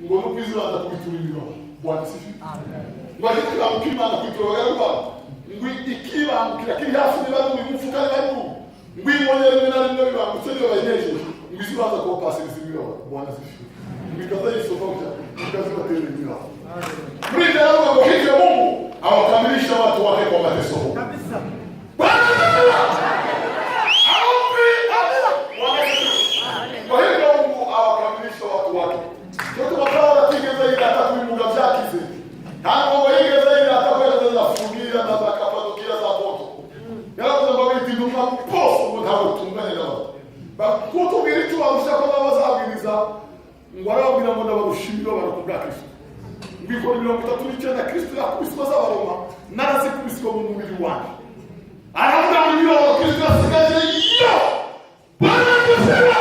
ngo no kwizana kubiturira Bwana sifi ngo ariko ukimana kwitura yarwa ngo ikibangukira kiri hafi n'ibadu bimufuka n'ibadu ngo imonyere na rimwe bibangutse byo bayeneje ngo izibaza ko passes ibiro Bwana sifi bikaza yisohoka bikaza batera ibiro muri rero ngo hivyo Mungu awakamilisha watu wake kwa mateso kabisa kwa hivyo Mungu awakamilisha watu wake yote wakawa tigeza ile hata kuimuga vyakize hana mambo ile zaidi hata kwenda za fungia na zakapadokia za moto yala kwa biti nduma poso mtawo tungane nao bakuto biritu arusha kwa bazabiriza ngwara bina mbona barushimiro barakubwa Kristo ngiko 39 Kristo yakubiswa z'abaroma narazi kubiswa mu mubiri wanjye aravuga ngo niyo Kristo asigaje yo Bwana kusema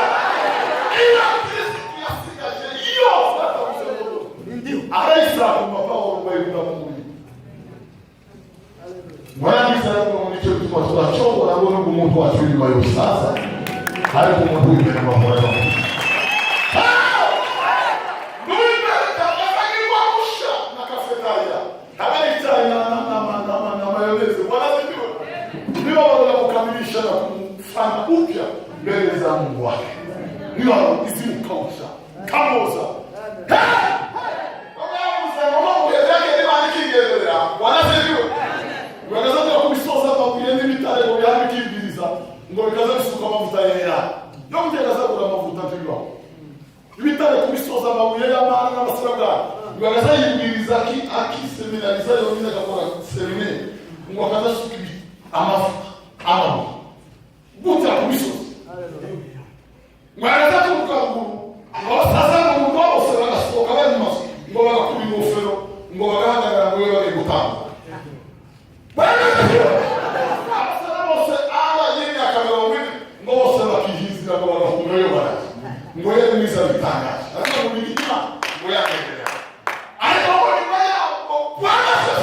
ila Kristo asigaje yo ndio araisa kwa Paulo kwa yule Mungu mwana sana kwa mlicho kwa tunachongo na Mungu umuntu wacu nyuma yo sasa hari ku muntu w'ibintu bamora na kufanya upya mbele za Mungu wake. Ndio izimkausha. Kamoza. Wakazaza kubisoza kwa kuyeni mitale kwa yani kibiriza. Ngo bikaza bisuka amavuta yera. Yo mutekaza kula amavuta ntibyo. Ibitale kubisoza amabuye y'amana n'abasiraga. Wakaza yibiriza ki akiseminariza yo nyine gakora seminari. Ngo bakaza suka amavuta. Amavuta. Buta kubisoza. Haleluya. Mwaraza kumukanguru. Ngo sasa ngo bose bagasoka bari maso. Ngo bagakubi ngofero. Ngo bagahangara ngo bari gutanga. Bwana bose ala yini akamera wini ngo bose bakihizira ngo bagahunga yo barazi. Ngo yeye mwiza bitanga. Ariko mu bitima ngo yakenera.